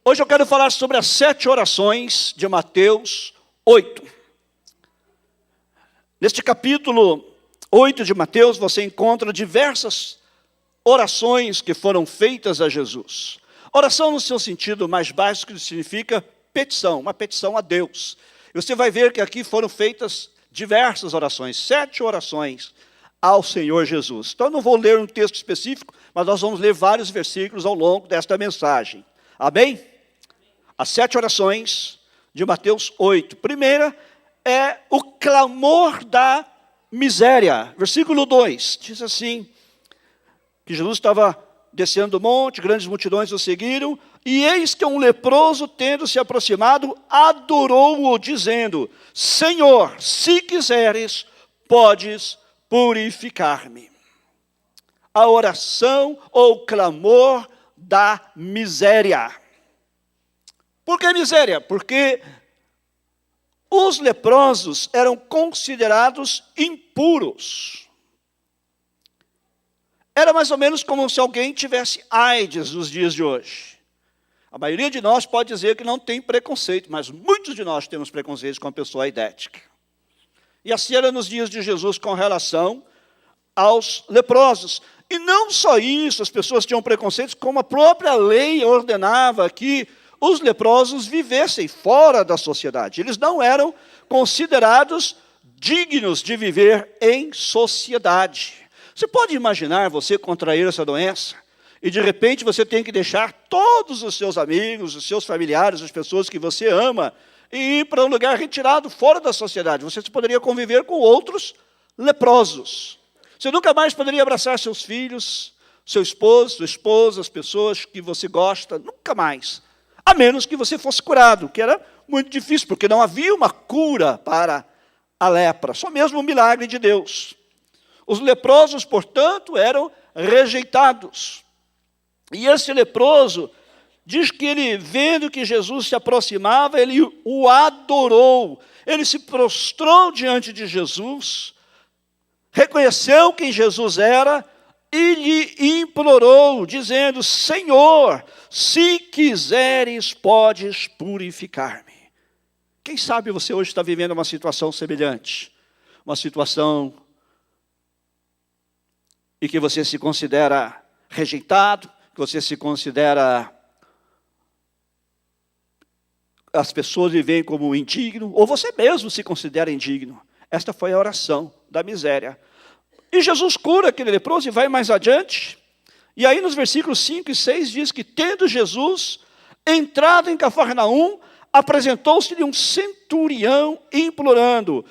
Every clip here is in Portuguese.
Hoje eu quero falar sobre as 7 orações de Mateus 8. Neste capítulo 8 de Mateus, você encontra diversas orações que foram feitas a Jesus. Oração no seu sentido mais básico significa petição, uma petição a Deus. E você vai ver que aqui foram feitas diversas orações, 7 orações ao Senhor Jesus. Então eu não vou ler um texto específico, mas nós vamos ler vários versículos ao longo desta mensagem. Amém? As 7 orações de Mateus 8. Primeira é o clamor da miséria. Versículo 2, diz assim, que Jesus estava descendo do monte, grandes multidões o seguiram, e eis que um leproso, tendo se aproximado, adorou-o, dizendo, Senhor, se quiseres, podes purificar-me. A oração ou clamor da miséria. Por que miséria? Porque os leprosos eram considerados impuros. Era mais ou menos como se alguém tivesse AIDS nos dias de hoje. A maioria de nós pode dizer que não tem preconceito, mas muitos de nós temos preconceito com a pessoa aidética. E assim era nos dias de Jesus com relação aos leprosos. E não só isso, as pessoas tinham preconceitos, como a própria lei ordenava que os leprosos vivessem fora da sociedade. Eles não eram considerados dignos de viver em sociedade. Você pode imaginar você contrair essa doença e de repente você tem que deixar todos os seus amigos, os seus familiares, as pessoas que você ama e ir para um lugar retirado fora da sociedade. Você poderia conviver com outros leprosos. Você nunca mais poderia abraçar seus filhos, seu esposo, sua esposa, as pessoas que você gosta, nunca mais. A menos que você fosse curado, que era muito difícil, porque não havia uma cura para a lepra, só mesmo um milagre de Deus. Os leprosos, portanto, eram rejeitados. E esse leproso diz que ele, vendo que Jesus se aproximava, ele o adorou. Ele se prostrou diante de Jesus, reconheceu quem Jesus era e lhe implorou, dizendo, Senhor, se quiseres, podes purificar-me. Quem sabe você hoje está vivendo uma situação semelhante, uma situação em que você se considera rejeitado, que você se considera, as pessoas lhe veem como indigno, ou você mesmo se considera indigno. Esta foi a oração da miséria. E Jesus cura aquele leproso e vai mais adiante. E aí nos versículos 5 e 6 diz que, tendo Jesus entrado em Cafarnaum, apresentou-se-lhe um centurião implorando.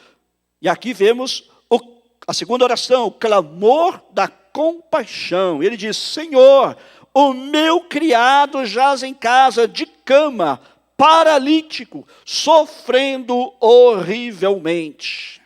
E aqui vemos a segunda oração, o clamor da compaixão. Ele diz, Senhor, o meu criado jaz em casa de cama, paralítico, sofrendo horrivelmente.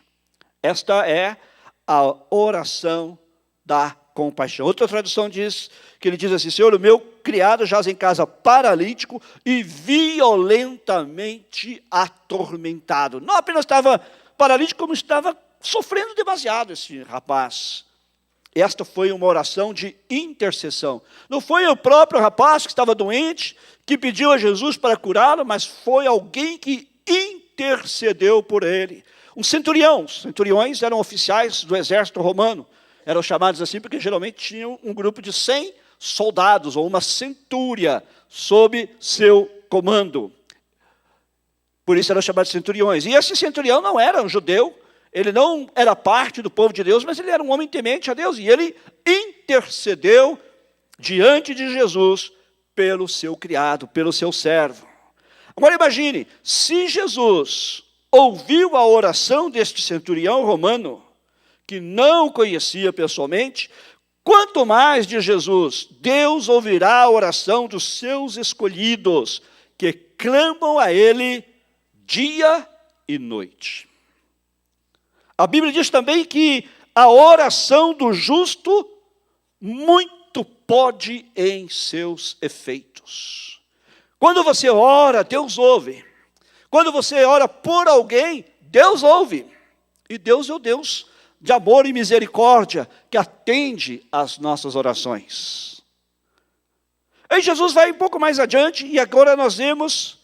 Esta é a oração da compaixão. Outra tradução diz, que ele diz assim, Senhor, o meu criado jaz em casa paralítico e violentamente atormentado. Não apenas estava paralítico, como estava sofrendo demasiado esse rapaz. Esta foi uma oração de intercessão. Não foi o próprio rapaz que estava doente, que pediu a Jesus para curá-lo, mas foi alguém que intercedeu por ele. Um centurião. Os centuriões eram oficiais do exército romano. Eram chamados assim porque geralmente tinham um grupo de 100 soldados, ou uma centúria, sob seu comando. Por isso eram chamados de centuriões. E esse centurião não era um judeu, ele não era parte do povo de Deus, mas ele era um homem temente a Deus. E ele intercedeu diante de Jesus pelo seu criado, pelo seu servo. Agora imagine, se Jesus ouviu a oração deste centurião romano, que não conhecia pessoalmente, quanto mais de Jesus, Deus ouvirá a oração dos seus escolhidos, que clamam a Ele dia e noite. A Bíblia diz também que a oração do justo muito pode em seus efeitos. Quando você ora, Deus ouve. Quando você ora por alguém, Deus ouve. E Deus é o Deus de amor e misericórdia que atende às nossas orações. Aí Jesus vai um pouco mais adiante, e agora nós vemos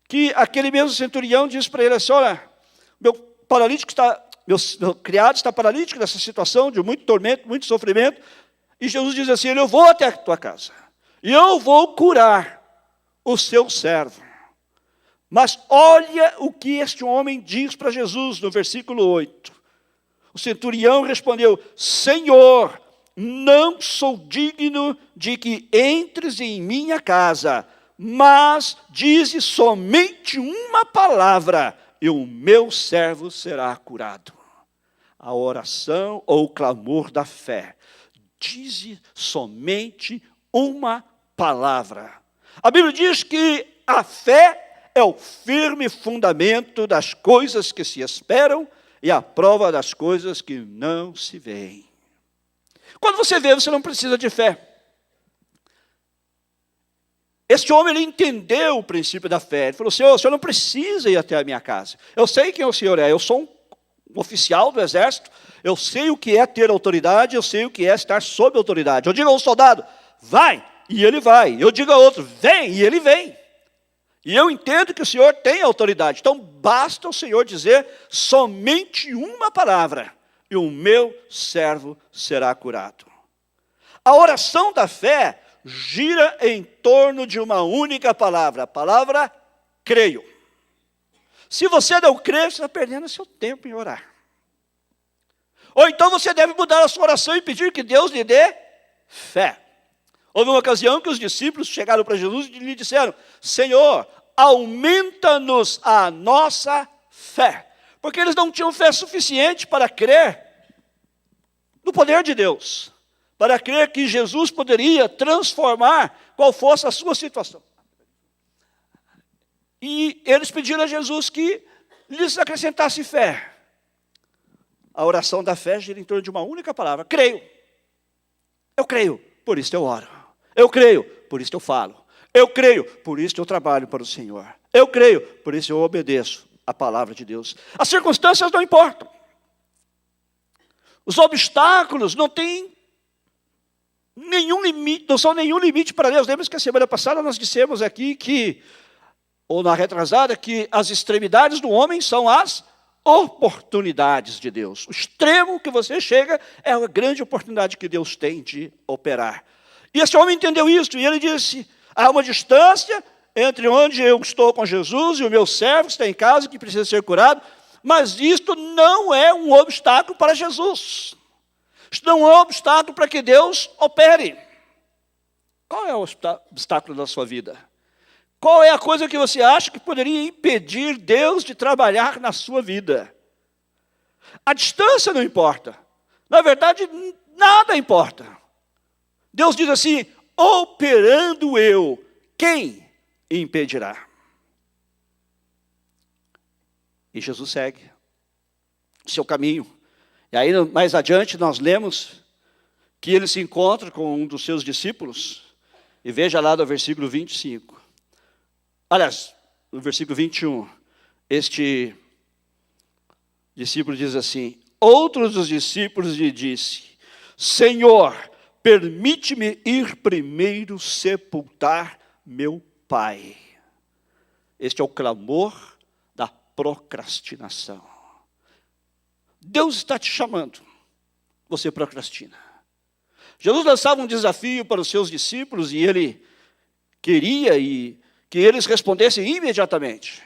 que aquele mesmo centurião diz para ele assim, olha, meu criado está paralítico nessa situação de muito tormento, muito sofrimento, e Jesus diz assim, eu vou até a tua casa, e eu vou curar o seu servo. Mas olha o que este homem diz para Jesus no versículo 8. O centurião respondeu, Senhor, não sou digno de que entres em minha casa, mas dize somente uma palavra, e o meu servo será curado. A oração ou o clamor da fé. Dize somente uma palavra. A Bíblia diz que a fé é o firme fundamento das coisas que se esperam e a prova das coisas que não se veem. Quando você vê, você não precisa de fé. Este homem, ele entendeu o princípio da fé. Ele falou, o senhor não precisa ir até a minha casa. Eu sei quem o senhor é. Eu sou um oficial do exército. Eu sei o que é ter autoridade. Eu sei o que é estar sob autoridade. Eu digo a um soldado, vai, e ele vai. Eu digo a outro, vem, e ele vem. E eu entendo que o senhor tem autoridade. Então, basta o senhor dizer somente uma palavra, e o meu servo será curado. A oração da fé gira em torno de uma única palavra, a palavra creio. Se você não crê, você está perdendo seu tempo em orar. Ou então você deve mudar a sua oração e pedir que Deus lhe dê fé. Houve uma ocasião que os discípulos chegaram para Jesus e lhe disseram, Senhor, aumenta-nos a nossa fé. Porque eles não tinham fé suficiente para crer no poder de Deus. Para crer que Jesus poderia transformar qual fosse a sua situação. E eles pediram a Jesus que lhes acrescentasse fé. A oração da fé gira em torno de uma única palavra, creio. Eu creio, por isso eu oro. Eu creio, por isso eu falo. Eu creio, por isso eu trabalho para o Senhor. Eu creio, por isso eu obedeço a palavra de Deus. As circunstâncias não importam. Os obstáculos não têm nenhum limite, não são nenhum limite para Deus. Lembra que a semana passada nós dissemos aqui que, ou na retrasada, que as extremidades do homem são as oportunidades de Deus. O extremo que você chega é a grande oportunidade que Deus tem de operar. E esse homem entendeu isso, e ele disse, há uma distância entre onde eu estou com Jesus e o meu servo que está em casa, que precisa ser curado, mas isto não é um obstáculo para Jesus. Isto não é um obstáculo para que Deus opere. Qual é o obstáculo da sua vida? Qual é a coisa que você acha que poderia impedir Deus de trabalhar na sua vida? A distância não importa. Na verdade, nada importa. Deus diz assim, operando eu, quem impedirá? E Jesus segue o seu caminho. E aí, mais adiante, nós lemos que ele se encontra com um dos seus discípulos. E veja lá no versículo 25. Aliás, no versículo 21, este discípulo diz assim, outro dos discípulos lhe disse, Senhor, permite-me ir primeiro sepultar meu pai. Este é o clamor da procrastinação. Deus está te chamando, você procrastina. Jesus lançava um desafio para os seus discípulos e ele queria que eles respondessem imediatamente.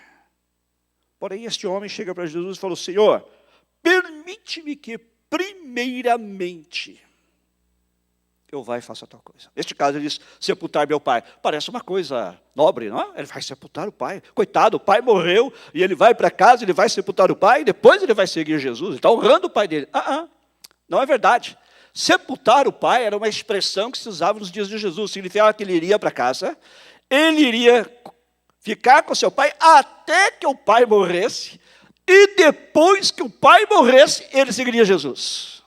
Porém, este homem chega para Jesus e falou, Senhor, permite-me que primeiramente eu vá e faça tal coisa. Neste caso, ele diz, sepultar meu pai. Parece uma coisa nobre, não é? Ele vai sepultar o pai. Coitado, o pai morreu, e ele vai para casa, ele vai sepultar o pai, e depois ele vai seguir Jesus. Ele está honrando o pai dele. Não é verdade. Sepultar o pai era uma expressão que se usava nos dias de Jesus. Significava que ele iria para casa, ele iria ficar com seu pai até que o pai morresse, e depois que o pai morresse, ele seguiria Jesus.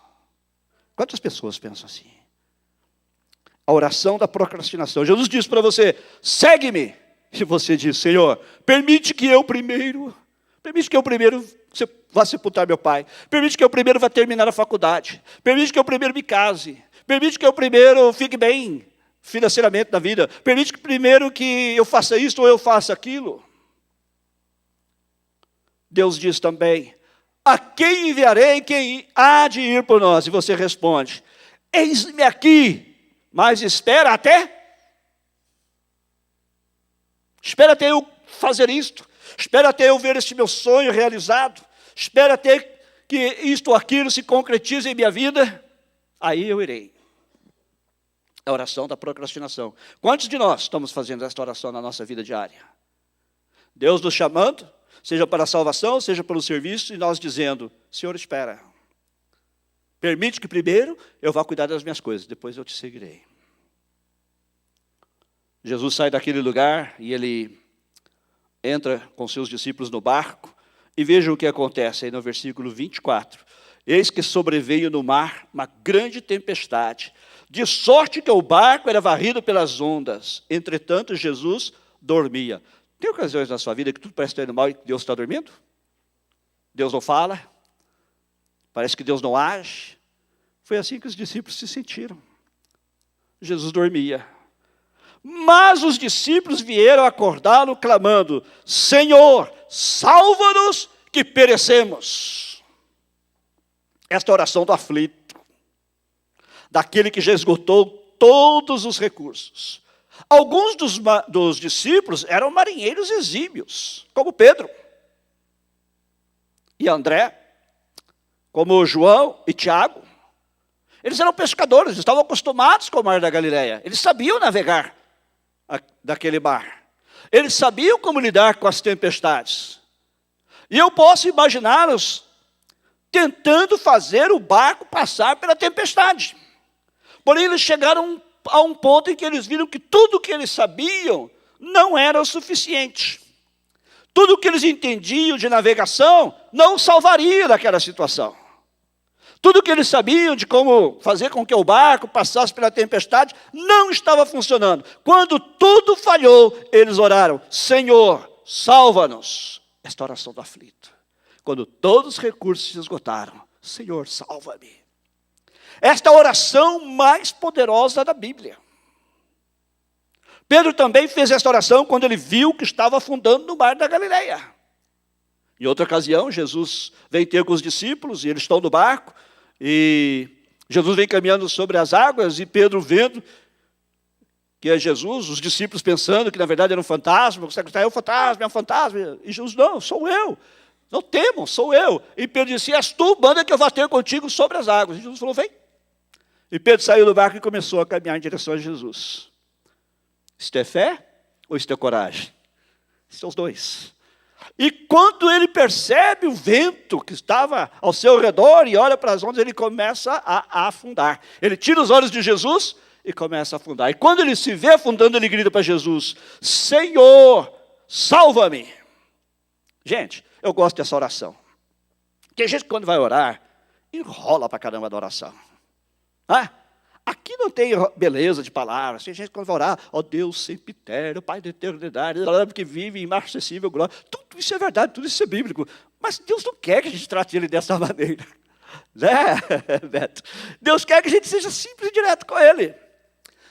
Quantas pessoas pensam assim? A oração da procrastinação. Jesus diz para você, segue-me. E você diz, Senhor, permite que eu primeiro vá sepultar meu pai. Permite que eu primeiro vá terminar a faculdade. Permite que eu primeiro me case. Permite que eu primeiro fique bem financeiramente na vida. Permite que primeiro que eu faça isso ou eu faça aquilo. Deus diz também, a quem enviarei, quem há de ir por nós? E você responde, eis-me aqui, mas espera até eu fazer isto, espera até eu ver este meu sonho realizado, espera até que isto ou aquilo se concretize em minha vida, aí eu irei. A oração da procrastinação. Quantos de nós estamos fazendo esta oração na nossa vida diária? Deus nos chamando, seja para a salvação, seja pelo serviço, e nós dizendo, Senhor, espera. Permite que primeiro eu vá cuidar das minhas coisas, depois eu te seguirei. Jesus sai daquele lugar e ele entra com seus discípulos no barco, e veja o que acontece aí no versículo 24. Eis que sobreveio no mar uma grande tempestade, de sorte que o barco era varrido pelas ondas. Entretanto, Jesus dormia. Tem ocasiões na sua vida que tudo parece estar indo mal e Deus está dormindo? Deus não fala? Parece que Deus não age? Foi assim que os discípulos se sentiram. Jesus dormia. Mas os discípulos vieram acordá-lo, clamando, Senhor, salva-nos que perecemos. Esta oração do aflito, daquele que já esgotou todos os recursos. Alguns dos discípulos eram marinheiros exímios, como Pedro e André, como João e Tiago. Eles eram pescadores, estavam acostumados com o mar da Galileia. Eles sabiam navegar daquele mar. Eles sabiam como lidar com as tempestades. E eu posso imaginá-los tentando fazer o barco passar pela tempestade. Porém, eles chegaram a um ponto em que eles viram que tudo o que eles sabiam não era o suficiente. Tudo o que eles entendiam de navegação não salvaria daquela situação. Tudo o que eles sabiam de como fazer com que o barco passasse pela tempestade não estava funcionando. Quando tudo falhou, eles oraram, Senhor, salva-nos. Esta oração do aflito. Quando todos os recursos se esgotaram, Senhor, salva-me. Esta é a oração mais poderosa da Bíblia. Pedro também fez esta oração quando ele viu que estava afundando no mar da Galileia. Em outra ocasião, Jesus vem ter com os discípulos e eles estão no barco. E Jesus vem caminhando sobre as águas e Pedro vendo que é Jesus, os discípulos pensando que na verdade era um fantasma, é um fantasma, é um fantasma. E Jesus, não, sou eu. Não temam, sou eu. E Pedro disse, és tu, manda que eu vá ter contigo sobre as águas. E Jesus falou, vem. E Pedro saiu do barco e começou a caminhar em direção a Jesus. Isto é fé ou isto é coragem? São os dois. E quando ele percebe o vento que estava ao seu redor e olha para as ondas, ele começa a afundar. Ele tira os olhos de Jesus e começa a afundar. E quando ele se vê afundando, ele grita para Jesus, Senhor, salva-me. Gente, eu gosto dessa oração. Tem gente que quando vai orar, enrola para caramba da oração. Aqui não tem beleza de palavras. Tem gente que quando vai orar, ó Deus sempiterno, Pai da eternidade, que vive em inacessível glória. Tudo isso é verdade, tudo isso é bíblico. Mas Deus não quer que a gente trate Ele dessa maneira. Né, Beto? Deus quer que a gente seja simples e direto com Ele.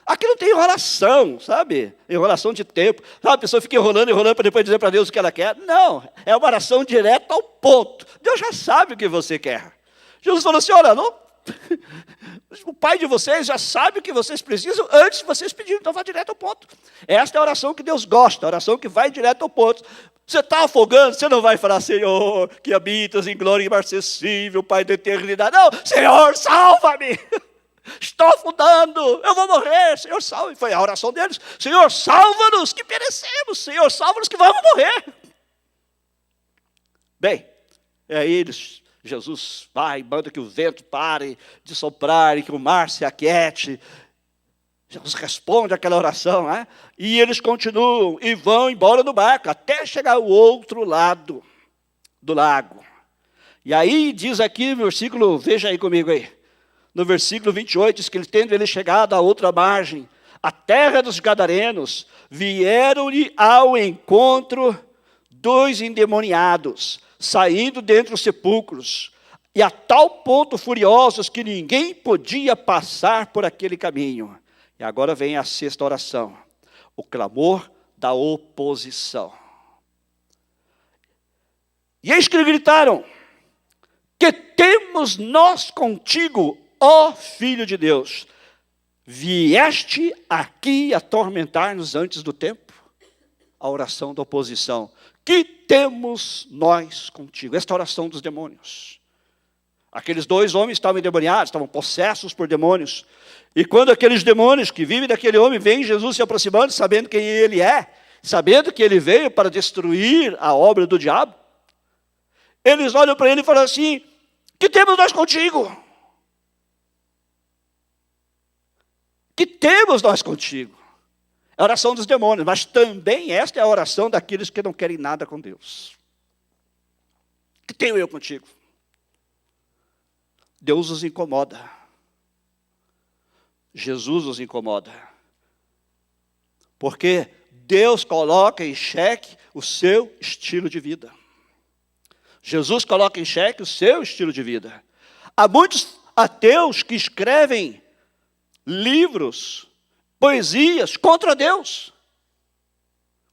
Aqui não tem enrolação, sabe? Enrolação de tempo. Sabe, a pessoa fica enrolando para depois dizer para Deus o que ela quer. Não, é uma oração direta ao ponto. Deus já sabe o que você quer. Jesus falou assim, olha, não... O Pai de vocês já sabe o que vocês precisam antes de vocês pedirem, então vá direto ao ponto. Esta é a oração que Deus gosta, a oração que vai direto ao ponto. Você está afogando, você não vai falar, Senhor, que habitas em glória inacessível, Pai da eternidade. Não, Senhor, salva-me. Estou afundando, eu vou morrer, Senhor, salve. Foi a oração deles. Senhor, salva-nos que perecemos, Senhor, salva-nos que vamos morrer. Bem, é aí Jesus vai, manda que o vento pare de soprar e que o mar se aquiete. Jesus responde àquela oração, né? E eles continuam e vão embora no barco, até chegar ao outro lado do lago. E aí diz aqui no versículo, veja aí comigo aí, no versículo 28, diz que tendo ele chegado à outra margem, a terra dos Gadarenos, vieram-lhe ao encontro 2 endemoniados, saindo dentre os sepulcros, e a tal ponto furiosos que ninguém podia passar por aquele caminho. E E agora vem a sexta oração, o clamor da oposição. E eis que lhe gritaram: que temos nós contigo, ó Filho de Deus? Vieste aqui atormentar-nos antes do tempo? A oração da oposição. Que temos nós contigo? Esta oração dos demônios. Aqueles dois homens estavam endemoniados, estavam possessos por demônios. E quando aqueles demônios que vivem daquele homem veem Jesus se aproximando, sabendo quem ele é, sabendo que ele veio para destruir a obra do diabo, eles olham para ele e falam assim: que temos nós contigo? Que temos nós contigo? É a oração dos demônios, mas também esta é a oração daqueles que não querem nada com Deus. Que tenho eu contigo? Deus os incomoda. Jesus os incomoda. Porque Deus coloca em xeque o seu estilo de vida. Jesus coloca em xeque o seu estilo de vida. Há muitos ateus que escrevem livros, poesias contra Deus,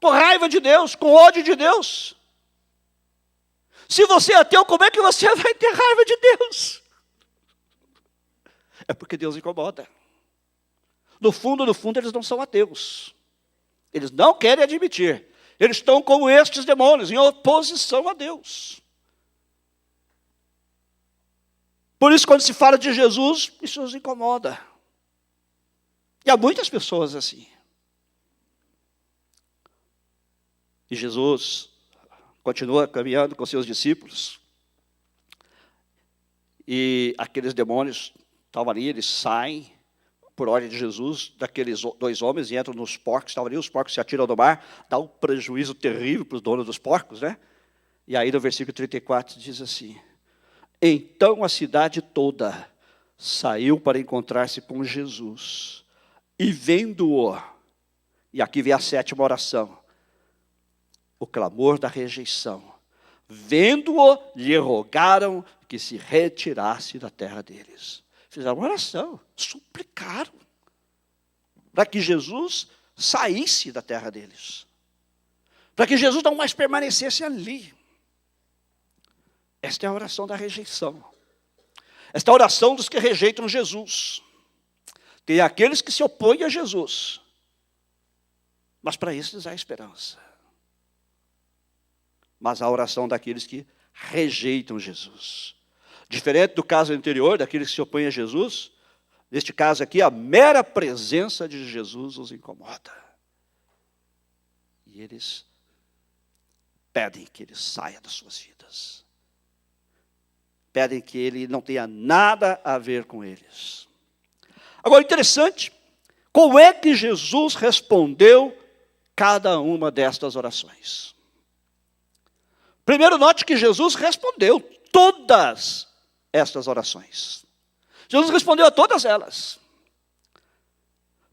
com raiva de Deus, com ódio de Deus. Se você é ateu, como é que você vai ter raiva de Deus? É porque Deus incomoda. No fundo, eles não são ateus. Eles não querem admitir. Eles estão como estes demônios, em oposição a Deus. Por isso, quando se fala de Jesus, isso nos incomoda. E há muitas pessoas assim. E Jesus continua caminhando com seus discípulos. E aqueles demônios estavam ali, eles saem por ordem de Jesus, daqueles dois homens, e entram nos porcos que estavam ali. Os porcos se atiram do mar, dá um prejuízo terrível para os donos dos porcos, né? E aí no versículo 34 diz assim: então a cidade toda saiu para encontrar-se com Jesus. E vendo-o, e aqui vem a sétima oração, o clamor da rejeição. Vendo-o, lhe rogaram que se retirasse da terra deles. Fizeram uma oração, suplicaram para que Jesus saísse da terra deles. Para que Jesus não mais permanecesse ali. Esta é a oração da rejeição. Esta é a oração dos que rejeitam Jesus. Tem aqueles que se opõem a Jesus. Mas para esses há esperança. Mas a oração daqueles que rejeitam Jesus. Diferente do caso anterior, daqueles que se opõem a Jesus, neste caso aqui, a mera presença de Jesus os incomoda. E eles pedem que ele saia das suas vidas. Pedem que ele não tenha nada a ver com eles. Agora, interessante, como é que Jesus respondeu cada uma destas orações? Primeiro, note que Jesus respondeu todas estas orações. Jesus respondeu a todas elas.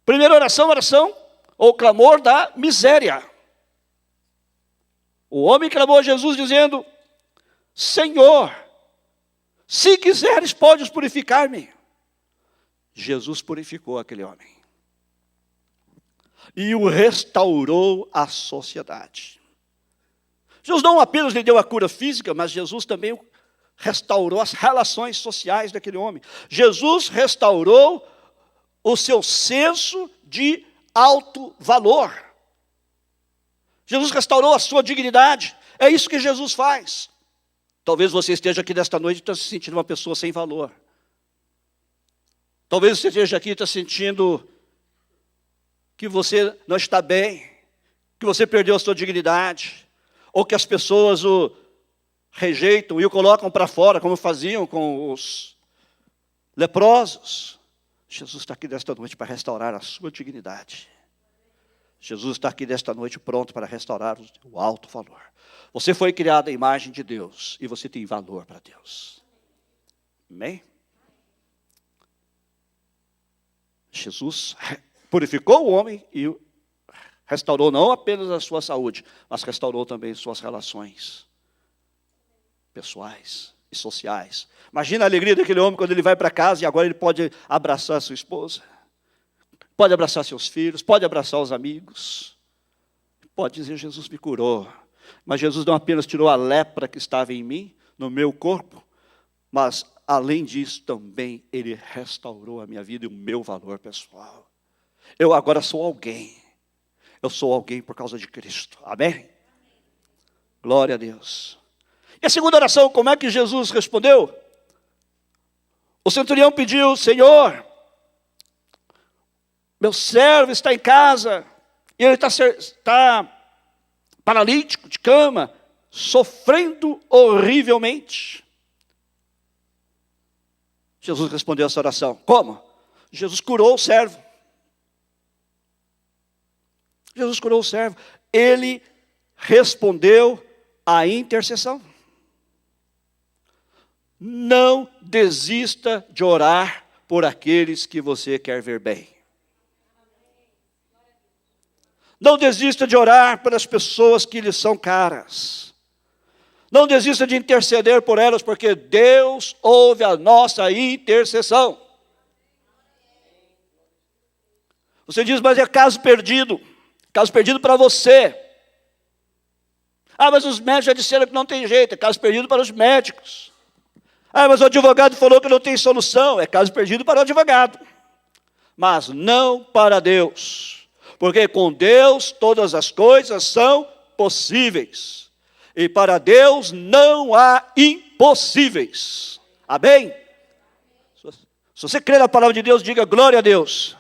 Primeira oração, ou clamor da miséria. O homem clamou a Jesus dizendo: Senhor, se quiseres, podes purificar-me. Jesus purificou aquele homem. E o restaurou à sociedade. Jesus não apenas lhe deu a cura física, mas Jesus também restaurou as relações sociais daquele homem. Jesus restaurou o seu senso de alto valor. Jesus restaurou a sua dignidade. É isso que Jesus faz. Talvez você esteja aqui nesta noite e esteja se sentindo uma pessoa sem valor. Talvez você esteja aqui e esteja sentindo que você não está bem, que você perdeu a sua dignidade, ou que as pessoas o rejeitam e o colocam para fora, como faziam com os leprosos. Jesus está aqui nesta noite para restaurar a sua dignidade. Jesus está aqui nesta noite pronto para restaurar o alto valor. Você foi criado à imagem de Deus e você tem valor para Deus. Amém? Jesus purificou o homem e restaurou não apenas a sua saúde, mas restaurou também suas relações pessoais e sociais. Imagina a alegria daquele homem quando ele vai para casa e agora ele pode abraçar a sua esposa. pode abraçar seus filhos, pode abraçar os amigos, pode dizer: Jesus me curou. Mas Jesus não apenas tirou a lepra que estava em mim, no meu corpo, mas além disso também Ele restaurou a minha vida e o meu valor pessoal. Eu agora sou alguém. Eu sou alguém por causa de Cristo. Amém? Glória a Deus. E a segunda oração, como é que Jesus respondeu? O centurião pediu: Senhor, meu servo está em casa, e ele está paralítico, de cama, sofrendo horrivelmente. Jesus respondeu essa oração. Como? Jesus curou o servo. Jesus curou o servo. Ele respondeu à intercessão. Não desista de orar por aqueles que você quer ver bem. Não desista de orar pelas pessoas que lhe são caras. Não desista de interceder por elas, porque Deus ouve a nossa intercessão. Você diz: mas é caso perdido. Caso perdido para você. Ah, mas os médicos já disseram que não tem jeito. É caso perdido para os médicos. Ah, mas o advogado falou que não tem solução. É caso perdido para o advogado. Mas não para Deus. Porque com Deus todas as coisas são possíveis. E para Deus não há impossíveis. Amém? Se você crê na palavra de Deus, diga glória a Deus.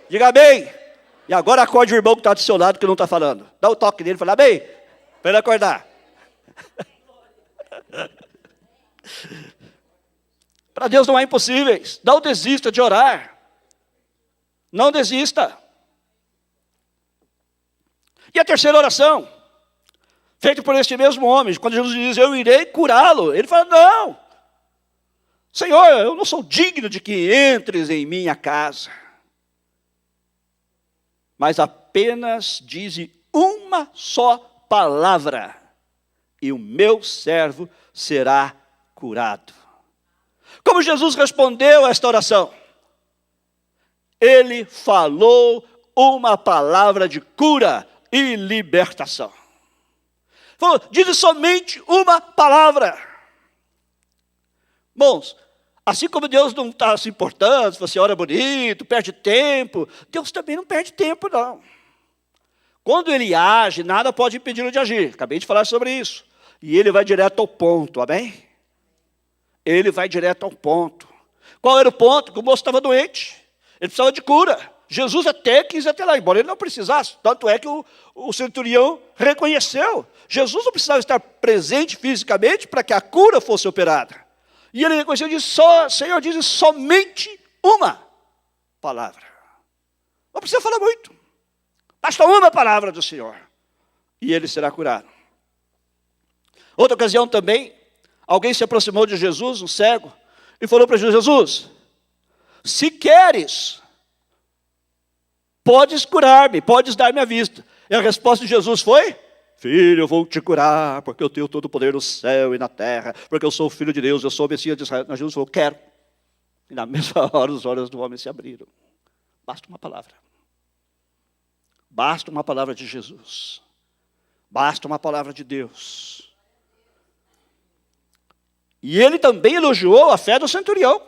Diga amém. E agora acorde o irmão que está do seu lado que não está falando. Dá o toque nele e fala amém. Para ele acordar. Para Deus não há impossíveis. Não desista de orar. Não desista. E a terceira oração, feita por este mesmo homem, quando Jesus diz: eu irei curá-lo. Ele fala: não, Senhor, eu não sou digno de que entres em minha casa. Mas apenas dize uma só palavra, e o meu servo será curado. Como Jesus respondeu a esta oração? Ele falou uma palavra de cura e libertação. Falou: diz somente uma palavra. Bons, assim como Deus não está se importando se você ora bonito, perde tempo, Deus também não perde tempo, não. Quando Ele age, nada pode impedi-lo de agir. Acabei de falar sobre isso. E Ele vai direto ao ponto, amém? Ele vai direto ao ponto. Qual era o ponto? Que o moço estava doente. Ele precisava de cura. Jesus até quis até lá, embora ele não precisasse. Tanto é que o centurião reconheceu. Jesus não precisava estar presente fisicamente para que a cura fosse operada. E ele reconheceu e disse: Senhor, diz somente uma palavra. Não precisa falar muito. Basta uma palavra do Senhor. E ele será curado. Outra ocasião também, alguém se aproximou de Jesus, um cego, e falou para Jesus: Jesus, se queres, podes curar-me, podes dar-me a vista. E a resposta de Jesus foi: filho, eu vou te curar, porque eu tenho todo o poder no céu e na terra, porque eu sou o Filho de Deus, eu sou o Messias de Israel. Mas Jesus falou: quero. E na mesma hora os olhos do homem se abriram. Basta uma palavra. Basta uma palavra de Jesus. Basta uma palavra de Deus. E ele também elogiou a fé do centurião.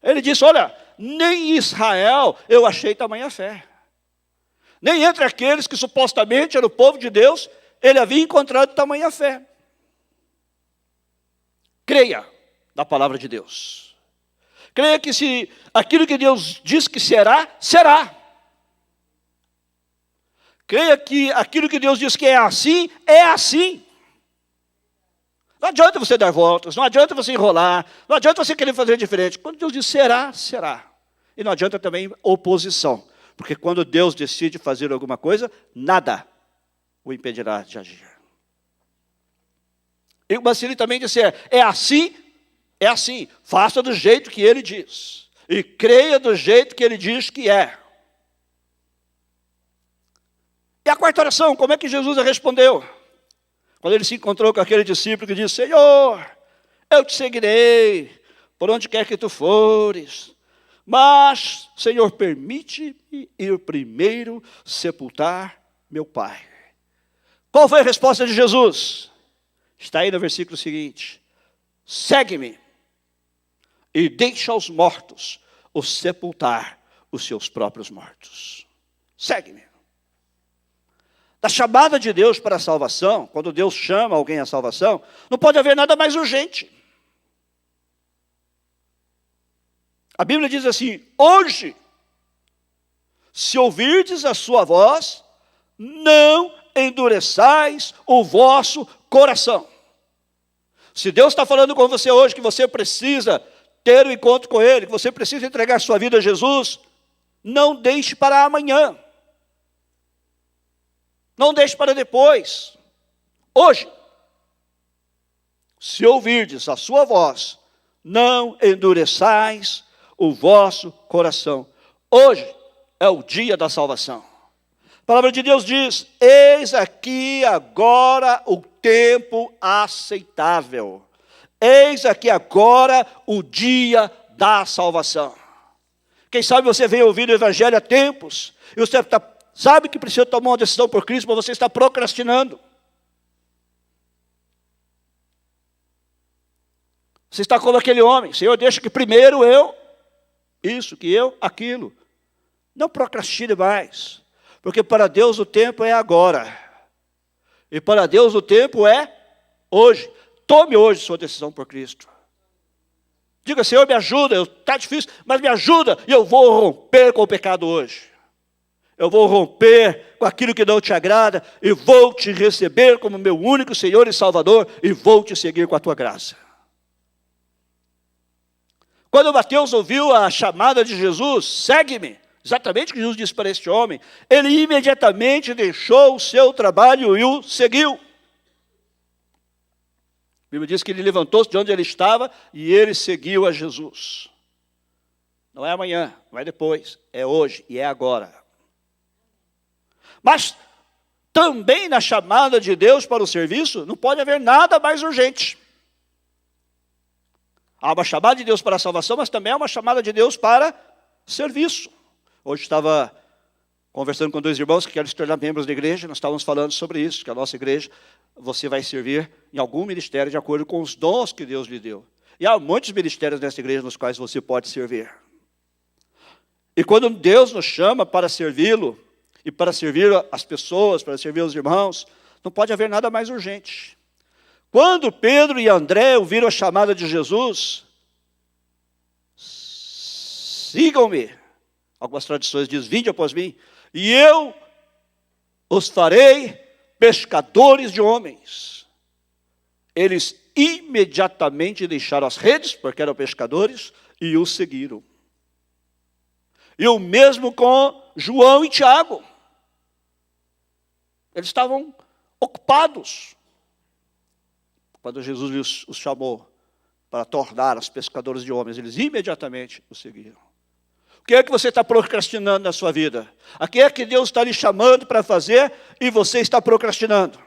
Ele disse: olha, nem em Israel eu achei tamanha fé. Nem entre aqueles que supostamente eram o povo de Deus, ele havia encontrado tamanha fé. Creia na palavra de Deus. Creia que se aquilo que Deus diz que será, será. Creia que aquilo que Deus diz que é assim, é assim. Não adianta você dar voltas, não adianta você enrolar, não adianta você querer fazer diferente. Quando Deus diz será, será. E não adianta também oposição. Porque quando Deus decide fazer alguma coisa, nada o impedirá de agir. Mas se ele também disser, é assim, faça do jeito que ele diz. E creia do jeito que ele diz que é. E a quarta oração, como é que Jesus respondeu? Quando ele se encontrou com aquele discípulo que disse: Senhor, eu te seguirei, por onde quer que tu fores. Mas, Senhor, permite-me ir primeiro sepultar meu pai. Qual foi a resposta de Jesus? Está aí no versículo seguinte. Segue-me e deixa os mortos os sepultar os seus próprios mortos. Segue-me. Da chamada de Deus para a salvação, quando Deus chama alguém à salvação, não pode haver nada mais urgente. A Bíblia diz assim: hoje, se ouvirdes a sua voz, não endureçais o vosso coração. Se Deus está falando com você hoje que você precisa ter um encontro com Ele, que você precisa entregar sua vida a Jesus, não deixe para amanhã. Não deixe para depois. Hoje, se ouvirdes a sua voz, não endureçais o vosso coração. Hoje é o dia da salvação. A palavra de Deus diz: eis aqui agora o tempo aceitável. Eis aqui agora o dia da salvação. Quem sabe você vem ouvindo o Evangelho há tempos, e você sabe que precisa tomar uma decisão por Cristo, mas você está procrastinando. Você está como aquele homem: Senhor, deixa que primeiro eu, isso, que eu, aquilo. Não procrastine mais, porque para Deus o tempo é agora, e para Deus o tempo é hoje. Tome hoje sua decisão por Cristo. Diga: Senhor, me ajuda, está difícil, mas me ajuda, e eu vou romper com o pecado hoje. Eu vou romper com aquilo que não te agrada, e vou te receber como meu único Senhor e Salvador, e vou te seguir com a tua graça. Quando Mateus ouviu a chamada de Jesus: segue-me, exatamente o que Jesus disse para este homem, ele imediatamente deixou o seu trabalho e o seguiu. A Bíblia diz que ele levantou-se de onde ele estava e ele seguiu a Jesus. Não é amanhã, não é depois, é hoje e é agora. Mas também na chamada de Deus para o serviço, não pode haver nada mais urgente. Há uma chamada de Deus para a salvação, mas também há uma chamada de Deus para serviço. Hoje estava conversando com dois irmãos que querem se tornar membros da igreja, nós estávamos falando sobre isso, que a nossa igreja, você vai servir em algum ministério de acordo com os dons que Deus lhe deu. E há muitos ministérios nessa igreja nos quais você pode servir. E quando Deus nos chama para servi-lo, e para servir as pessoas, para servir os irmãos, não pode haver nada mais urgente. Quando Pedro e André ouviram a chamada de Jesus: sigam-me, algumas tradições dizem: vinde após mim, e eu os farei pescadores de homens. Eles imediatamente deixaram as redes, porque eram pescadores, e os seguiram. E o mesmo com João e Tiago. Eles estavam ocupados quando Jesus os chamou para tornar os pescadores de homens. Eles imediatamente os seguiram. O que é que você está procrastinando na sua vida? O que é que Deus está lhe chamando para fazer e você está procrastinando?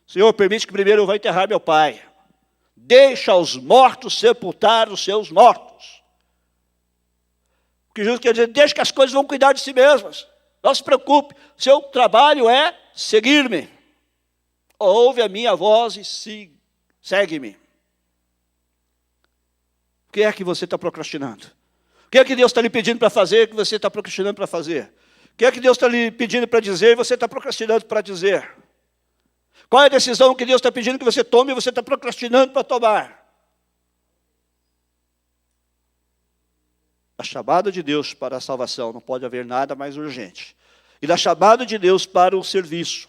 Senhor, permite que primeiro eu vá enterrar meu pai. Deixa os mortos sepultar os seus mortos. O que Jesus quer dizer: deixa que as coisas vão cuidar de si mesmas. Não se preocupe, seu trabalho é seguir-me. Ouve a minha voz e segue-me. O que é que você está procrastinando? O que é que Deus está lhe pedindo para fazer que você está procrastinando para fazer? O que é que Deus está lhe pedindo para dizer e você está procrastinando para dizer? Qual é a decisão que Deus está pedindo que você tome e você está procrastinando para tomar? A chamada de Deus para a salvação não pode haver nada mais urgente. E da chamada de Deus para o serviço,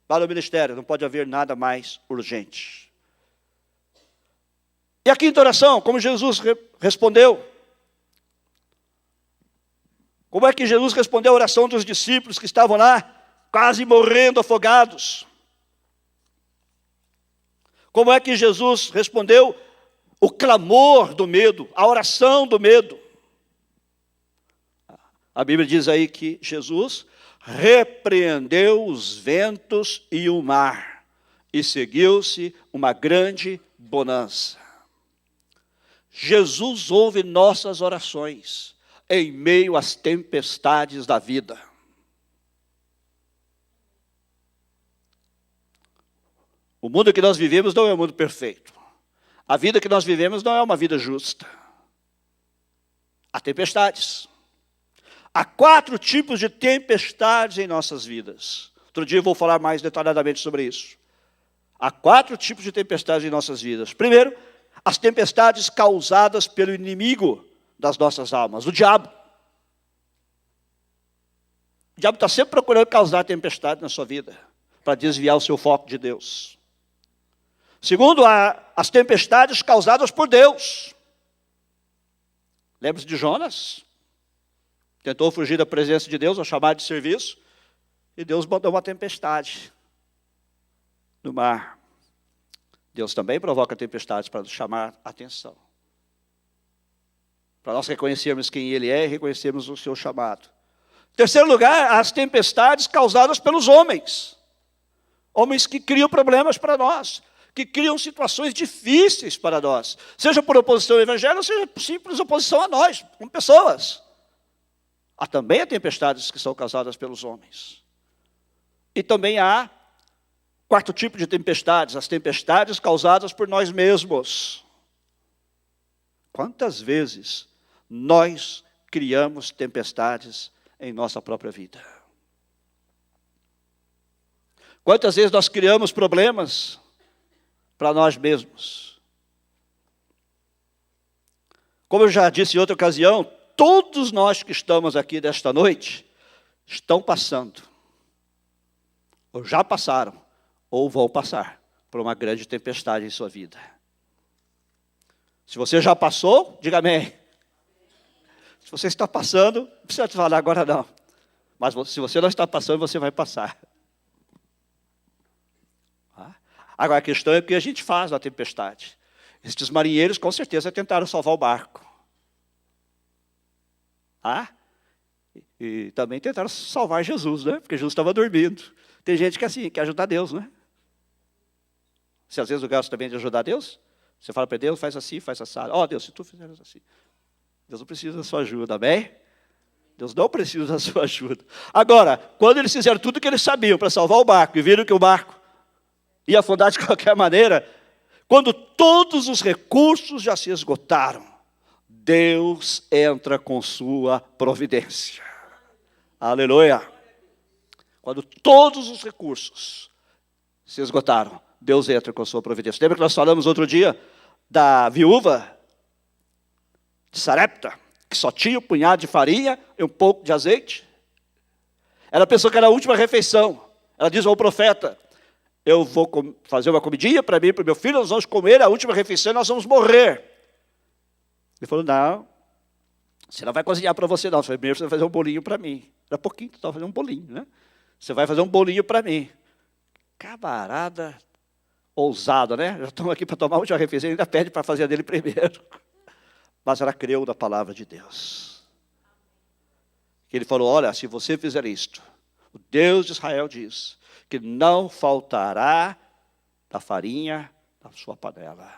para o ministério, não pode haver nada mais urgente. E a quinta oração, como Jesus respondeu? Como é que Jesus respondeu a oração dos discípulos que estavam lá, quase morrendo afogados? Como é que Jesus respondeu o clamor do medo, a oração do medo? A Bíblia diz aí que Jesus repreendeu os ventos e o mar, e seguiu-se uma grande bonança. Jesus ouve nossas orações em meio às tempestades da vida. O mundo que nós vivemos não é um mundo perfeito. A vida que nós vivemos não é uma vida justa. Há tempestades. Há 4 tipos de tempestades em nossas vidas. Outro dia eu vou falar mais detalhadamente sobre isso. Há 4 tipos de tempestades em nossas vidas. Primeiro, as tempestades causadas pelo inimigo das nossas almas, o diabo. O diabo está sempre procurando causar tempestade na sua vida, para desviar o seu foco de Deus. Segundo, as tempestades causadas por Deus. Lembra-se de Jonas? Tentou fugir da presença de Deus, ao chamado de serviço, e Deus mandou uma tempestade no mar. Deus também provoca tempestades para nos chamar a atenção. Para nós reconhecermos quem Ele é e reconhecermos o seu chamado. Em terceiro lugar, as tempestades causadas pelos homens. Homens que criam problemas para nós, que criam situações difíceis para nós. Seja por oposição ao Evangelho, seja por simples oposição a nós, como pessoas. Há também tempestades que são causadas pelos homens. E também há 4 tipos de tempestades, as tempestades causadas por nós mesmos. Quantas vezes nós criamos tempestades em nossa própria vida? Quantas vezes nós criamos problemas para nós mesmos? Como eu já disse em outra ocasião, todos nós que estamos aqui desta noite estão passando, ou já passaram, ou vão passar por uma grande tempestade em sua vida. Se você já passou, diga amém. Se você está passando, não precisa te falar agora não. Mas se você não está passando, você vai passar. Agora a questão é o que a gente faz na tempestade. Estes marinheiros com certeza tentaram salvar o barco. E também tentaram salvar Jesus, né? Porque Jesus estava dormindo. Tem gente que é assim, quer ajudar Deus, né? Se às vezes o gasto também é de ajudar Deus, você fala para Deus, faz assim, faz assado. Deus, se tu fizeres assim, Deus não precisa da sua ajuda, amém? Deus não precisa da sua ajuda. Agora, quando eles fizeram tudo o que eles sabiam para salvar o barco, e viram que o barco ia afundar de qualquer maneira, quando todos os recursos já se esgotaram, Deus entra com sua providência. Aleluia. Quando todos os recursos se esgotaram, Deus entra com sua providência. Lembra que nós falamos outro dia da viúva de Sarepta, que só tinha um punhado de farinha e um pouco de azeite? Ela pensou que era a última refeição. Ela diz ao profeta: eu vou fazer uma comidinha para mim e para o meu filho, nós vamos comer a última refeição e nós vamos morrer. Ele falou: não, você não vai cozinhar para você não, primeiro você vai fazer um bolinho para mim. Era pouquinho, tu estava fazendo um bolinho, né? Você vai fazer um bolinho para mim. Camarada ousado, né? Já estamos aqui para tomar a última refeição, ainda pede para fazer a dele primeiro. Mas ela creu na palavra de Deus. Ele falou: olha, se você fizer isto, o Deus de Israel diz que não faltará da farinha na sua panela,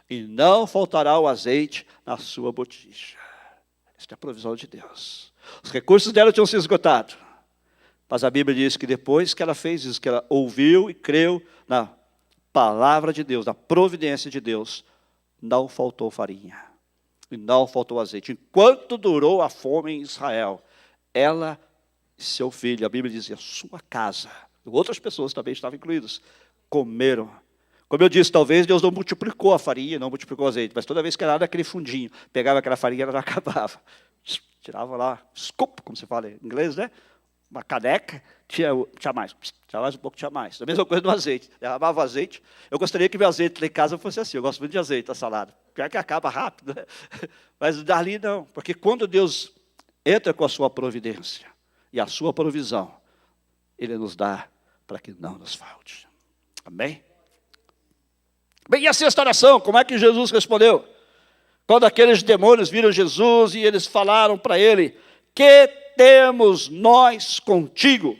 e não faltará o azeite na sua botija. Esta é a provisão de Deus. Os recursos dela tinham se esgotado, mas a Bíblia diz que depois que ela fez isso, que ela ouviu e creu na palavra de Deus, na providência de Deus, não faltou farinha e não faltou azeite. Enquanto durou a fome em Israel, ela e seu filho, a Bíblia dizia, sua casa, outras pessoas também estavam incluídas, comeram. Como eu disse, talvez Deus não multiplicou a farinha, não multiplicou o azeite, mas toda vez que era naquele fundinho, pegava aquela farinha, ela não acabava. Tirava lá, scoop, como se fala em inglês, né? Uma caneca, tinha mais um pouco, tinha mais. A mesma coisa do azeite, derramava o azeite. Eu gostaria que meu azeite lá em casa fosse assim, eu gosto muito de azeite, a salada. Pior que acaba rápido, né? Mas dali não, porque quando Deus entra com a sua providência e a sua provisão, Ele nos dá para que não nos falte. Amém? Bem, e a sexta oração, como é que Jesus respondeu? Quando aqueles demônios viram Jesus e eles falaram para ele: que temos nós contigo?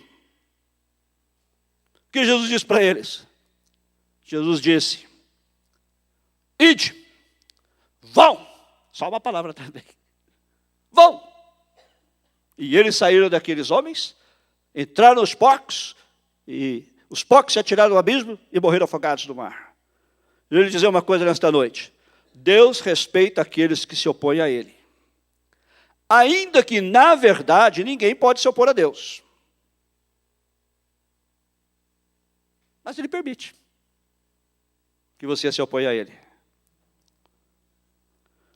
O que Jesus disse para eles? Jesus disse: ide, vão. Só uma palavra também. Vão. E eles saíram daqueles homens, entraram nos porcos, e os porcos se atiraram no abismo e morreram afogados no mar. Eu vou lhe dizer uma coisa nesta noite. Deus respeita aqueles que se opõem a Ele. Ainda que, na verdade, ninguém pode se opor a Deus. Mas Ele permite que você se oponha a Ele.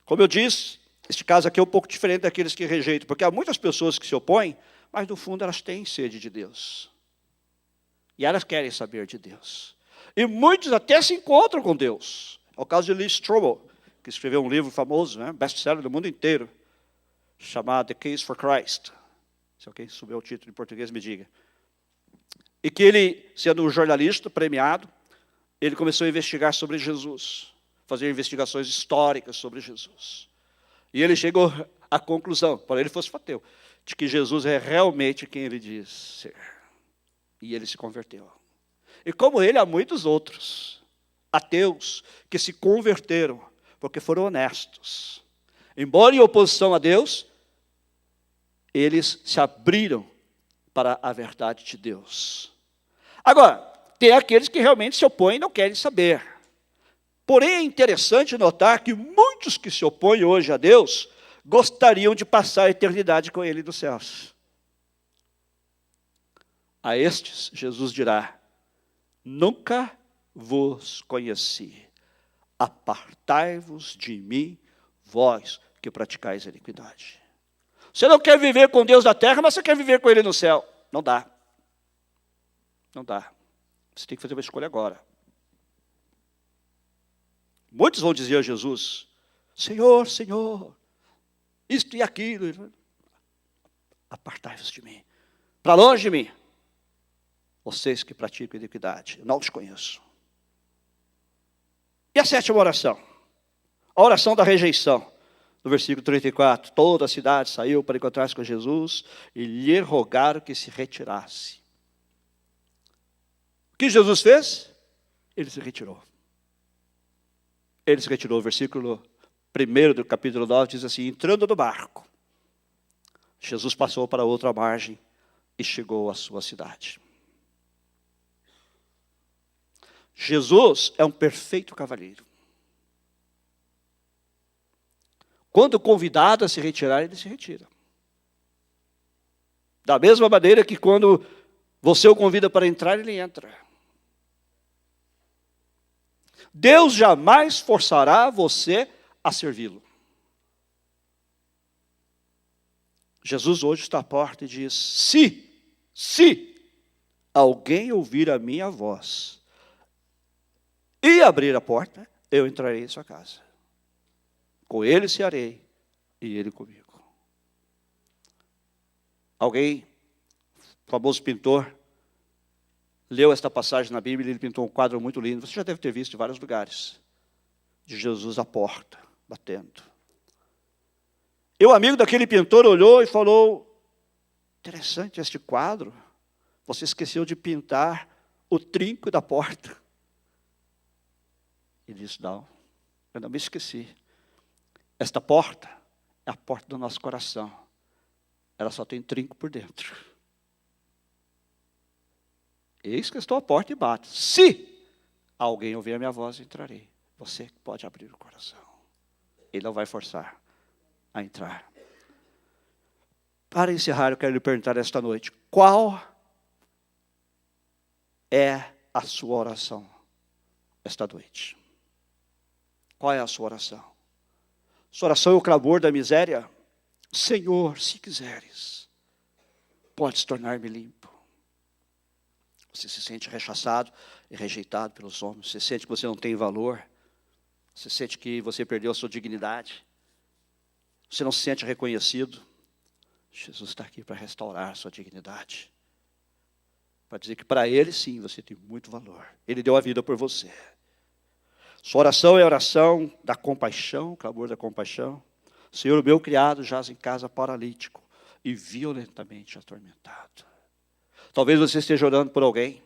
Como eu disse, este caso aqui é um pouco diferente daqueles que rejeitam, porque há muitas pessoas que se opõem, mas no fundo elas têm sede de Deus. E elas querem saber de Deus. E muitos até se encontram com Deus. É o caso de Lee Strobel, que escreveu um livro famoso, né, best-seller do mundo inteiro, chamado The Case for Christ. Se alguém souber o título em português, me diga. E que ele, sendo um jornalista premiado, ele começou a investigar sobre Jesus, fazer investigações históricas sobre Jesus. E ele chegou à conclusão, para ele fosse ateu, de que Jesus é realmente quem ele diz ser. E ele se converteu. E como ele, há muitos outros ateus que se converteram, porque foram honestos. Embora em oposição a Deus, eles se abriram para a verdade de Deus. Agora, tem aqueles que realmente se opõem e não querem saber. Porém, é interessante notar que muitos que se opõem hoje a Deus gostariam de passar a eternidade com Ele nos céus. A estes, Jesus dirá: nunca vos conheci. Apartai-vos de mim, vós que praticais a iniquidade. Você não quer viver com Deus na terra, mas você quer viver com Ele no céu. Não dá. Não dá. Você tem que fazer uma escolha agora. Muitos vão dizer a Jesus: Senhor, Senhor, isto e aquilo. Apartai-vos de mim. Para longe de mim. Vocês que praticam iniquidade. Eu não os conheço. E a sétima oração? A oração da rejeição. No versículo 34, toda a cidade saiu para encontrar-se com Jesus e lhe rogaram que se retirasse. O que Jesus fez? Ele se retirou. Ele se retirou. O versículo 1 do capítulo 9 diz assim: entrando no barco, Jesus passou para outra margem e chegou à sua cidade. Jesus é um perfeito cavalheiro. Quando convidado a se retirar, ele se retira. Da mesma maneira que quando você o convida para entrar, ele entra. Deus jamais forçará você a servi-lo. Jesus hoje está à porta e diz: se alguém ouvir a minha voz e abrir a porta, eu entrarei em sua casa. Com ele cearei e ele comigo. Alguém, famoso pintor, leu esta passagem na Bíblia e ele pintou um quadro muito lindo. Você já deve ter visto em vários lugares. De Jesus à porta, batendo. E o amigo daquele pintor olhou e falou: interessante este quadro. Você esqueceu de pintar o trinco da porta. Ele disse: não, eu não me esqueci. Esta porta é a porta do nosso coração. Ela só tem trinco por dentro. Eis que estou à porta e bato. Se alguém ouvir a minha voz, entrarei. Você pode abrir o coração. Ele não vai forçar a entrar. Para encerrar, eu quero lhe perguntar esta noite: qual é a sua oração esta noite? Qual é a sua oração? Sua oração é o clamor da miséria? Senhor, se quiseres, podes tornar-me limpo. Você se sente rechaçado e rejeitado pelos homens. Você sente que você não tem valor. Você sente que você perdeu a sua dignidade. Você não se sente reconhecido. Jesus está aqui para restaurar a sua dignidade. Para dizer que para Ele, sim, você tem muito valor. Ele deu a vida por você. Sua oração é a oração da compaixão, o clamor da compaixão. Senhor, o meu criado jaz em casa paralítico e violentamente atormentado. Talvez você esteja orando por alguém,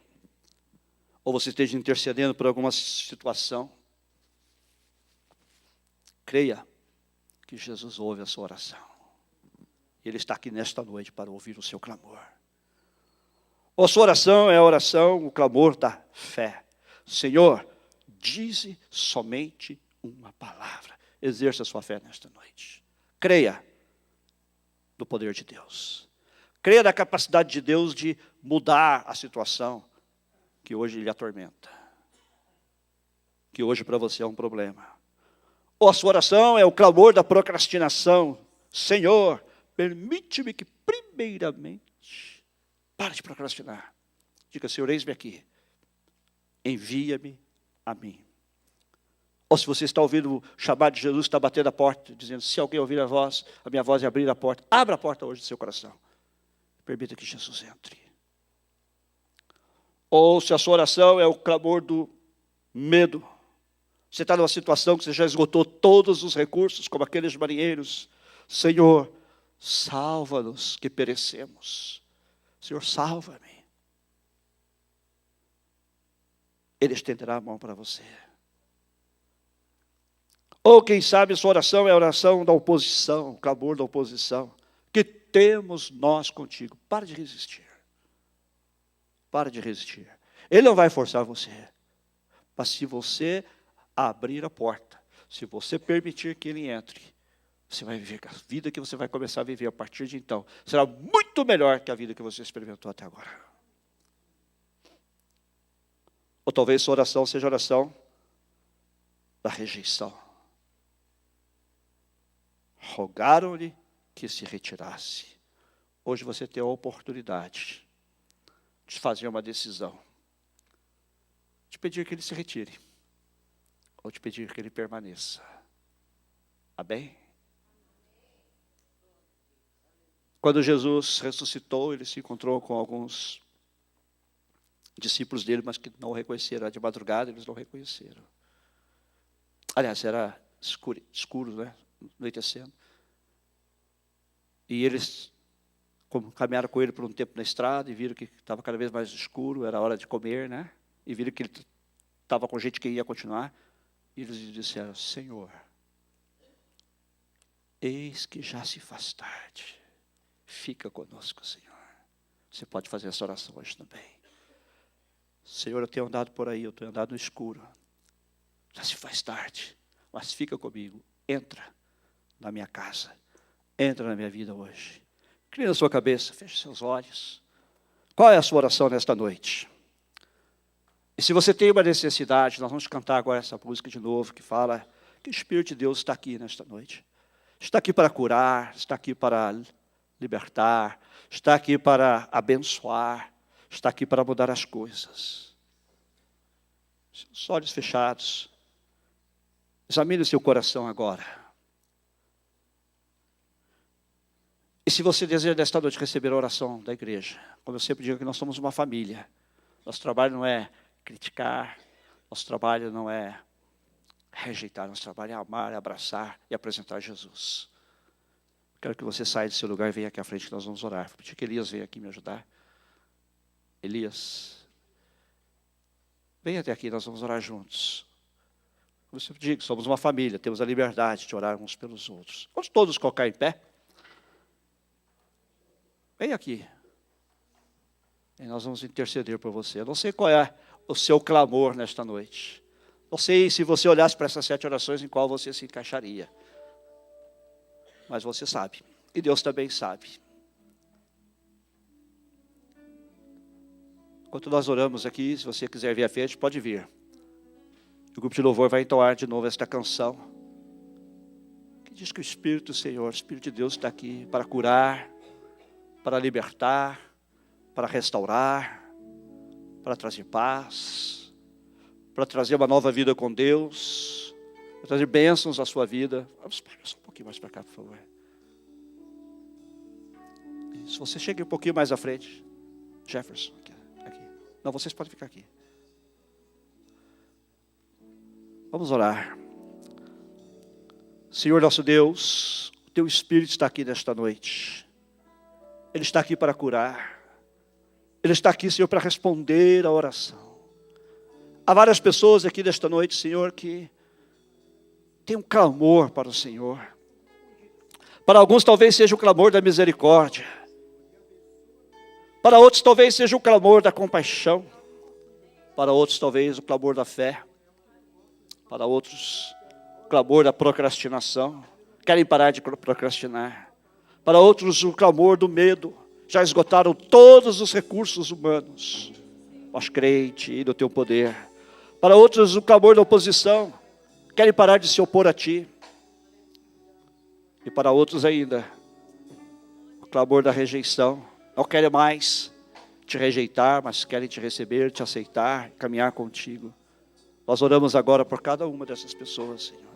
ou você esteja intercedendo por alguma situação. creia que Jesus ouve a sua oração. Ele está aqui nesta noite para ouvir o seu clamor. A sua oração é a oração, o clamor da fé. Senhor, dize somente uma palavra. Exerça a sua fé nesta noite. Creia no poder de Deus. Creia na capacidade de Deus de mudar a situação que hoje lhe atormenta. Que hoje para você é um problema. Ou a sua oração é o clamor da procrastinação. Senhor, permite-me que primeiramente pare de procrastinar. Diga, Senhor, eis-me aqui. Envia-me a mim. Ou se você está ouvindo o chamado de Jesus, está batendo a porta, dizendo, se alguém ouvir a minha voz e abrir a porta, abra a porta hoje do seu coração. Permita que Jesus entre. Ou se a sua oração é o clamor do medo. Você está numa situação que você já esgotou todos os recursos, como aqueles marinheiros. Senhor, salva-nos que perecemos. Senhor, salva-me. Ele estenderá a mão para você. Ou quem sabe a sua oração é a oração da oposição, o clamor da oposição. Que temos nós contigo. Para de resistir. Para de resistir. Ele não vai forçar você. Mas se você abrir a porta, se você permitir que ele entre, você vai viver a vida que você vai começar a viver a partir de então. Será muito melhor que a vida que você experimentou até agora. Ou talvez sua oração seja a oração da rejeição. Rogaram-lhe que se retirasse. Hoje você tem a oportunidade de fazer uma decisão. De pedir que ele se retire. Ou de pedir que ele permaneça. Amém? Quando Jesus ressuscitou, ele se encontrou com alguns discípulos dele, mas que não o reconheceram. De madrugada, eles não o reconheceram. Aliás, era escuro, né? Anoitecendo. E eles caminharam com ele por um tempo na estrada e viram que estava cada vez mais escuro, era hora de comer, né? E viram que ele estava com gente que ia continuar. E eles lhe disseram, Senhor, eis que já se faz tarde. Fica conosco, Senhor. Você pode fazer essa oração hoje também. Senhor, eu tenho andado por aí, eu tenho andado no escuro. Já se faz tarde, mas fica comigo. Entra na minha casa. Entra na minha vida hoje. Inclina a sua cabeça, feche seus olhos. Qual é a sua oração nesta noite? E se você tem uma necessidade, nós vamos cantar agora essa música de novo, que fala que o Espírito de Deus está aqui nesta noite. Está aqui para curar, está aqui para libertar, está aqui para abençoar, está aqui para mudar as coisas. Os olhos fechados. Examine o seu coração agora. E se você deseja nesta noite receber a oração da igreja, como eu sempre digo que nós somos uma família. Nosso trabalho não é criticar, nosso trabalho não é rejeitar, nosso trabalho é amar, é abraçar e apresentar Jesus. Quero que você saia do seu lugar e venha aqui à frente que nós vamos orar. Vou pedir que Elias venha aqui me ajudar. Elias, venha até aqui, nós vamos orar juntos. Como eu sempre digo, somos uma família, temos a liberdade de orar uns pelos outros. Vamos todos colocar em pé? Vem aqui. E nós vamos interceder por você. Eu não sei qual é o seu clamor nesta noite. Não sei se você olhasse para essas 7 orações em qual você se encaixaria. Mas você sabe. E Deus também sabe. Enquanto nós oramos aqui, se você quiser vir à frente, pode vir. O grupo de louvor vai entoar de novo esta canção. Que diz que o Espírito do Senhor, o Espírito de Deus está aqui para curar, para libertar, para restaurar, para trazer paz, para trazer uma nova vida com Deus, para trazer bênçãos à sua vida. Vamos só um pouquinho mais para cá, por favor. Se você chega um pouquinho mais à frente, Jefferson, aqui. Não, vocês podem ficar aqui. Vamos orar. Senhor nosso Deus, o Teu Espírito está aqui nesta noite. Ele está aqui para curar. Ele está aqui, Senhor, para responder a oração. Há várias pessoas aqui nesta noite, Senhor, que tem um clamor para o Senhor. Para alguns talvez seja o clamor da misericórdia. Para outros talvez seja o clamor da compaixão. Para outros talvez o clamor da fé. Para outros o clamor da procrastinação. Querem parar de procrastinar. Para outros o clamor do medo. Já esgotaram todos os recursos humanos. Mas creem em Ti e no Teu poder. Para outros o clamor da oposição. Querem parar de se opor a Ti. E para outros ainda, o clamor da rejeição. Não querem mais te rejeitar, mas querem te receber, te aceitar, caminhar contigo. Nós oramos agora por cada uma dessas pessoas, Senhor.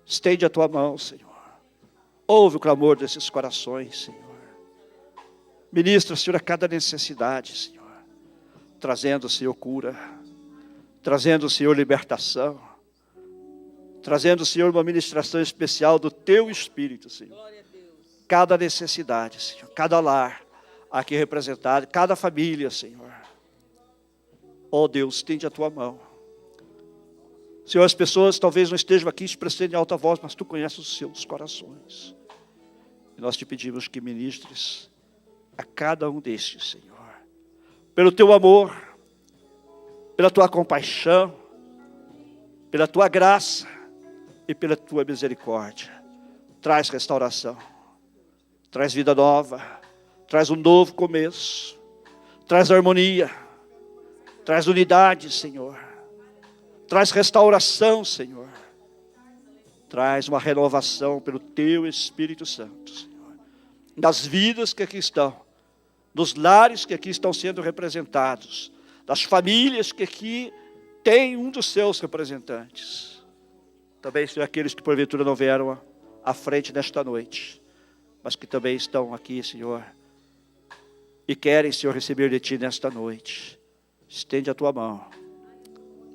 Estende a Tua mão, Senhor. Ouve o clamor desses corações, Senhor. Ministra, Senhor, a cada necessidade, Senhor. Trazendo, Senhor, cura. Trazendo, Senhor, libertação. Trazendo, Senhor, uma ministração especial do Teu Espírito, Senhor. Cada necessidade, Senhor. Cada lar aqui representado. Cada família, Senhor. Ó Deus, estende a Tua mão. Senhor, as pessoas talvez não estejam aqui expressando em alta voz, mas Tu conheces os seus corações. E nós Te pedimos que ministres a cada um destes, Senhor. Pelo Teu amor, pela Tua compaixão, pela Tua graça e pela Tua misericórdia. Traz restauração, traz vida nova, traz um novo começo, traz harmonia, traz unidade, Senhor. Traz restauração, Senhor. Traz uma renovação pelo Teu Espírito Santo, Senhor. Das vidas que aqui estão, dos lares que aqui estão sendo representados, das famílias que aqui têm um dos seus representantes. Também, Senhor, aqueles que porventura não vieram à frente nesta noite, mas que também estão aqui, Senhor, e querem, Senhor, receber de Ti nesta noite. Estende a Tua mão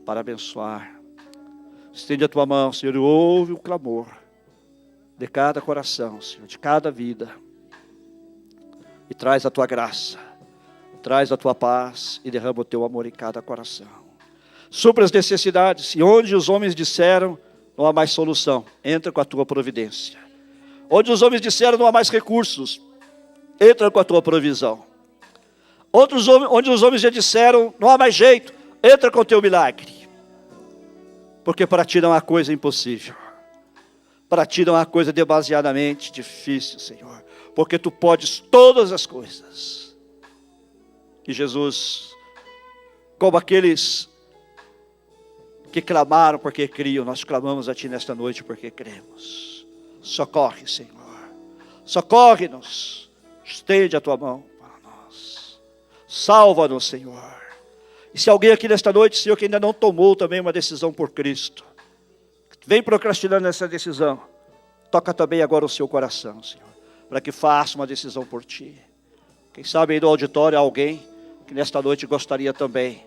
para abençoar. Estende a Tua mão, Senhor, e ouve o clamor de cada coração, Senhor, de cada vida. E traz a Tua graça, traz a Tua paz e derrama o Teu amor em cada coração. Supra as necessidades, e onde os homens disseram não há mais solução, entra com a Tua providência. Onde os homens disseram não há mais recursos, entra com a Tua provisão. Onde os homens já disseram não há mais jeito, entra com o Teu milagre. Porque para Ti não há coisa impossível. Para Ti não há coisa demasiadamente difícil, Senhor. Porque Tu podes todas as coisas. E Jesus, como aqueles que clamaram porque criam, nós clamamos a Ti nesta noite porque cremos. Socorre, Senhor. Socorre-nos. Estende a Tua mão para nós. Salva-nos, Senhor. E se alguém aqui nesta noite, Senhor, que ainda não tomou também uma decisão por Cristo, vem procrastinando essa decisão, toca também agora o seu coração, Senhor, para que faça uma decisão por Ti. Quem sabe aí no auditório há alguém que nesta noite gostaria também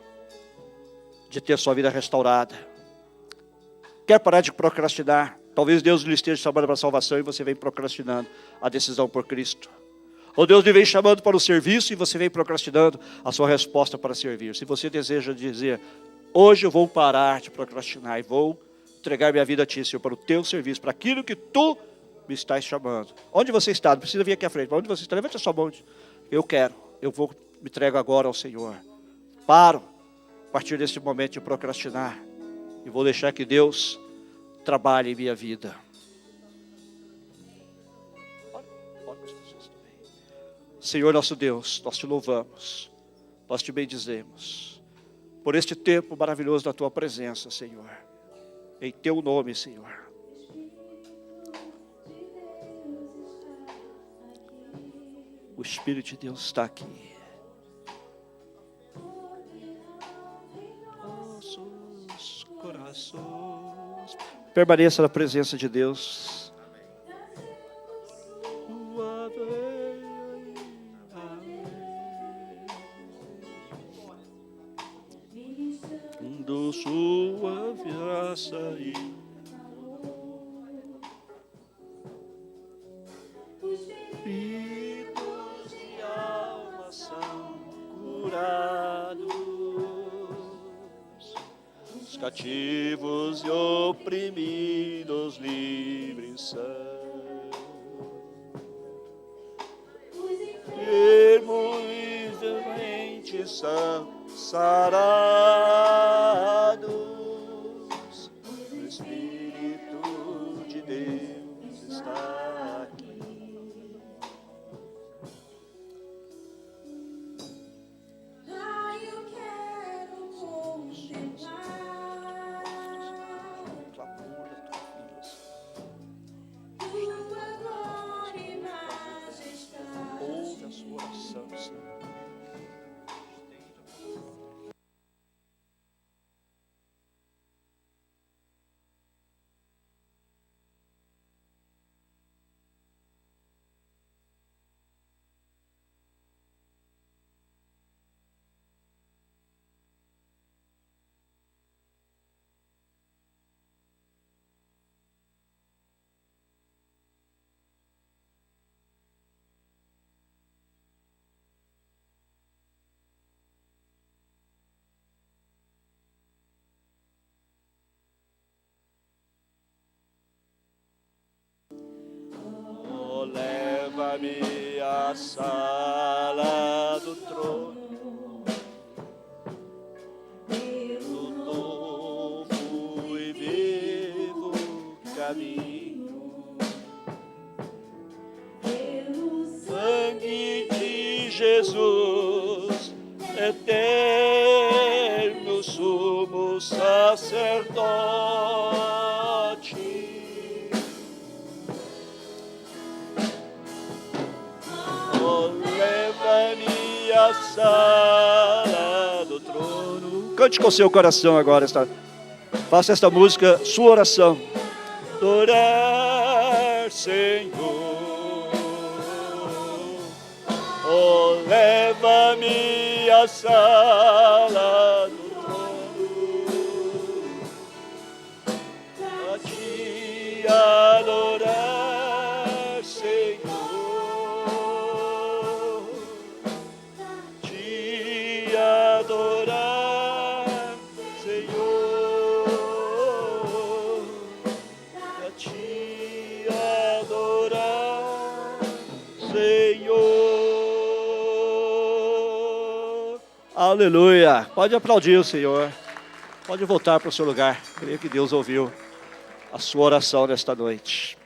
de ter sua vida restaurada. Quer parar de procrastinar? Talvez Deus lhe esteja chamando para a salvação e você vem procrastinando a decisão por Cristo. Ou Deus lhe vem chamando para o serviço e você vem procrastinando a sua resposta para servir. Se você deseja dizer, hoje eu vou parar de procrastinar e vou entregar minha vida a Ti, Senhor, para o Teu serviço, para aquilo que Tu me estás chamando. Onde você está? Não precisa vir aqui à frente. Onde você está? Levante a sua mão. Eu me entrego agora ao Senhor. Paro a partir desse momento de procrastinar e vou deixar que Deus trabalhe em minha vida. Senhor nosso Deus, nós Te louvamos, nós Te bendizemos por este tempo maravilhoso da Tua presença, Senhor, em Teu nome, Senhor. O Espírito de Deus está aqui. Nossos corações. Permaneça na presença de Deus. Do Sua graça e espíritos e almas são curados. Os cativos e oprimidos livres são. Enfermos e doentes são sarados. O Espírito de Deus está aqui. Eu quero contemplar tua glória e majestade. Ouve a sua oração, Senhor. Oh, leva-me à sala do trono, no novo e vivo caminho. Sangue de Jesus, eterno sumo sacerdote. Leva-me à sala do trono. Cante com seu coração agora. Faça esta música, sua oração. Adorar, Senhor. Oh, leva-me à sala do trono. A te adorar, Senhor. Adorar, Senhor, a te adorar, Senhor. Aleluia. Pode aplaudir o Senhor. Pode voltar para o seu lugar. Creio que Deus ouviu a sua oração nesta noite.